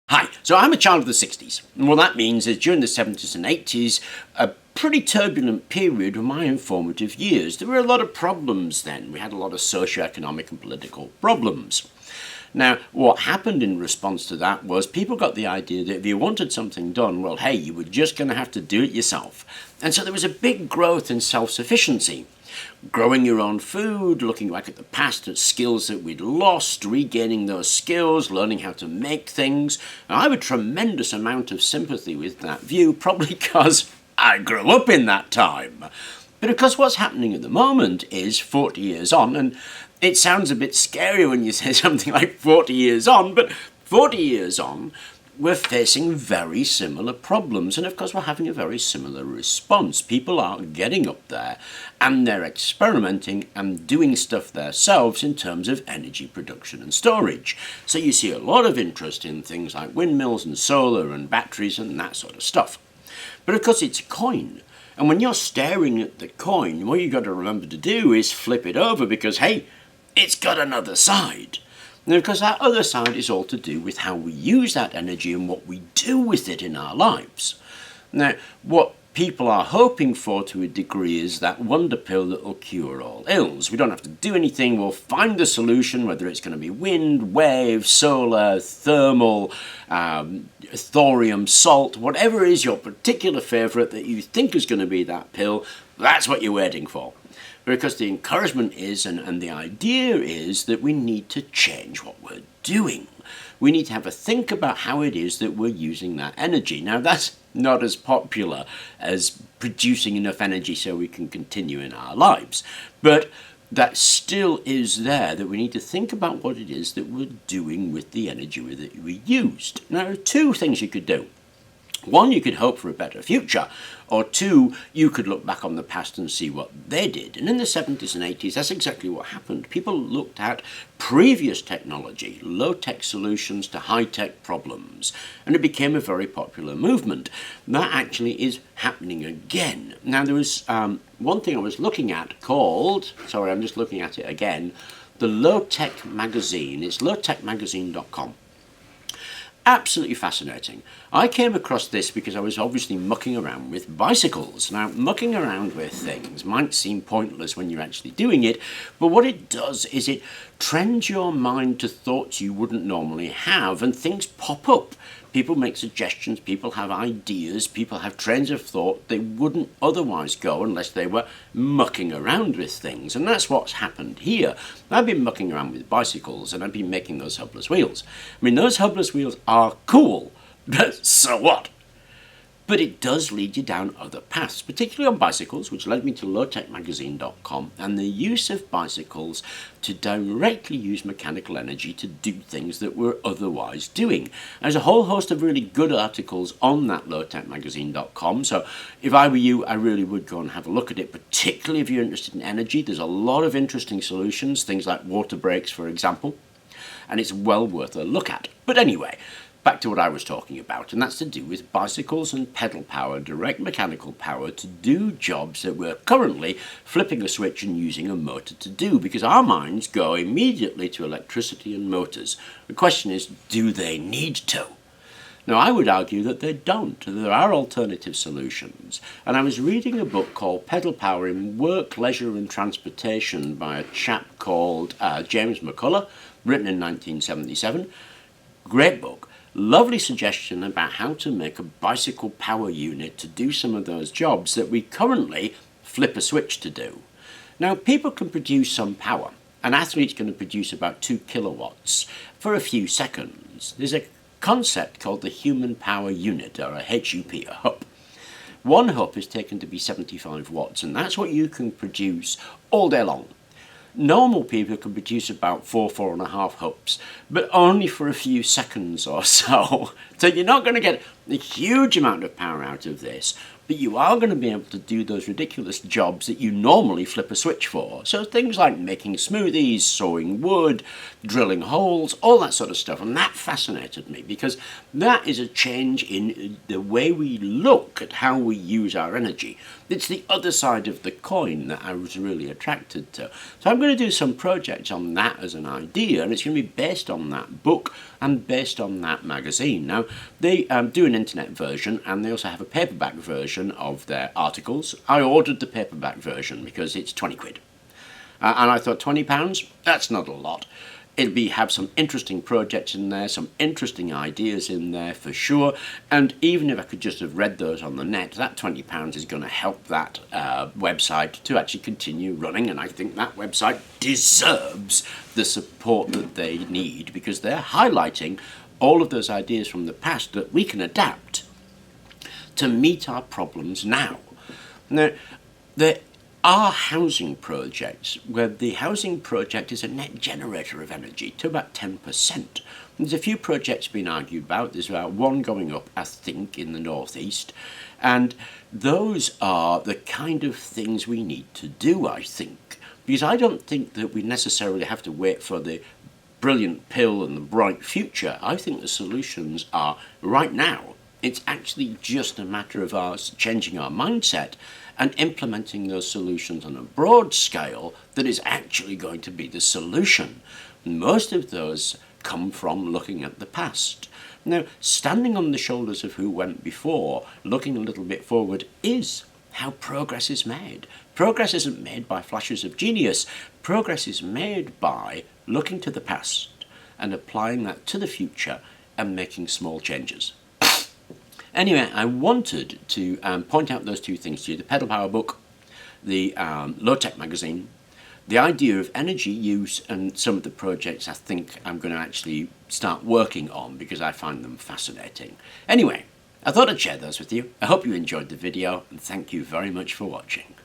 Hi, so I'm a child of the 60s, and what that means is during the 70s and 80s, a pretty turbulent period of my informative years. There were a lot of problems then. We had a lot of socio-economic and political problems. Now, what happened in response to that was people got the idea that if you wanted something done, well, hey, you were just going to have to do it yourself. And so there was a big growth in self-sufficiency. Growing your own food, looking back at the past at skills that we'd lost, regaining those skills, learning how to make things. And I have a tremendous amount of sympathy with that view, probably because I grew up in that time. But of course what's happening at the moment is 40 years on, and it sounds a bit scary when you say something like 40 years on, but 40 years on, we're facing very similar problems, and of course we're having a very similar response. People are getting up there and they're experimenting and doing stuff themselves in terms of energy production and storage. So you see a lot of interest in things like windmills and solar and batteries and that sort of stuff. But of course it's a coin. And when you're staring at the coin, what you've got to remember to do is flip it over because, hey, it's got another side. Now, because that other side is all to do with how we use that energy and what we do with it in our lives. Now, what people are hoping for to a degree is that wonder pill that will cure all ills. We don't have to do anything, we'll find the solution, whether it's going to be wind, wave, solar, thermal, thorium, salt, whatever is your particular favourite that you think is going to be that pill, that's what you're waiting for. Because the encouragement is, and the idea is, that we need to change what we're doing. We need to have a think about how it is that we're using that energy. Now, that's not as popular as producing enough energy so we can continue in our lives. But that still is there, that we need to think about what it is that we're doing with the energy that we used. Now, there are two things you could do. One, you could hope for a better future, or two, you could look back on the past and see what they did. And in the 70s and 80s, that's exactly what happened. People looked at previous technology, low-tech solutions to high-tech problems, and it became a very popular movement. That actually is happening again. Now, there was one thing I was looking at called, sorry, I'm just looking at it again, the Low-Tech Magazine. It's lowtechmagazine.com. Absolutely fascinating. I came across this because I was obviously mucking around with bicycles. Now, mucking around with things might seem pointless when you're actually doing it, but what it does is it trends your mind to thoughts you wouldn't normally have, and things pop up. People make suggestions, people have ideas, people have trains of thought they wouldn't otherwise go unless they were mucking around with things. And that's what's happened here. I've been mucking around with bicycles and I've been making those hubless wheels. I mean, those hubless wheels are cool, but so what? But it does lead you down other paths, particularly on bicycles, which led me to lowtechmagazine.com, and the use of bicycles to directly use mechanical energy to do things that we're otherwise doing. There's a whole host of really good articles on that lowtechmagazine.com, so if I were you, I really would go and have a look at it, particularly if you're interested in energy. There's a lot of interesting solutions, things like water breaks, for example, and it's well worth a look at. But anyway, back to what I was talking about, and that's to do with bicycles and pedal power, direct mechanical power, to do jobs that we're currently flipping a switch and using a motor to do, because our minds go immediately to electricity and motors. The question is, do they need to? Now, I would argue that they don't. There are alternative solutions. And I was reading a book called Pedal Power in Work, Leisure and Transportation by a chap called James McCullough, written in 1977. Great book. Lovely suggestion about how to make a bicycle power unit to do some of those jobs that we currently flip a switch to do. Now, people can produce some power. An athlete's going to produce about 2 kilowatts for a few seconds. There's a concept called the Human Power Unit, or a HUP, a HUP. One HUP is taken to be 75 watts, and that's what you can produce all day long. Normal people can produce about 4.5 HUPs, but only for a few seconds or so. So you're not going to get a huge amount of power out of this, but you are going to be able to do those ridiculous jobs that you normally flip a switch for. So things like making smoothies, sawing wood, drilling holes, all that sort of stuff. And that fascinated me because that is a change in the way we look at how we use our energy. It's the other side of the coin that I was really attracted to. So I'm going to do some projects on that as an idea, and it's going to be based on that book and based on that magazine. Now, they do an internet version, and they also have a paperback version of their articles. I ordered the paperback version because it's 20 quid. And I thought, £20? That's not a lot. It'll have some interesting projects in there, some interesting ideas in there for sure. And even if I could just have read those on the net, that £20 is going to help that website to actually continue running. And I think that website deserves the support that they need because they're highlighting all of those ideas from the past that we can adapt to meet our problems now. Now, there are housing projects where the housing project is a net generator of energy to about 10%. There's a few projects being argued about. There's about one going up, I think, in the northeast. And those are the kind of things we need to do, I think. Because I don't think that we necessarily have to wait for the brilliant pill and the bright future. I think the solutions are right now. It's actually just a matter of us changing our mindset and implementing those solutions on a broad scale that is actually going to be the solution. Most of those come from looking at the past. Now, standing on the shoulders of who went before, looking a little bit forward, is how progress is made. Progress isn't made by flashes of genius. Progress is made by looking to the past and applying that to the future and making small changes. Anyway, I wanted to point out those two things to you, the Pedal Power book, the Low Tech magazine, the idea of energy use, and some of the projects I think I'm going to actually start working on because I find them fascinating. Anyway, I thought I'd share those with you. I hope you enjoyed the video, and thank you very much for watching.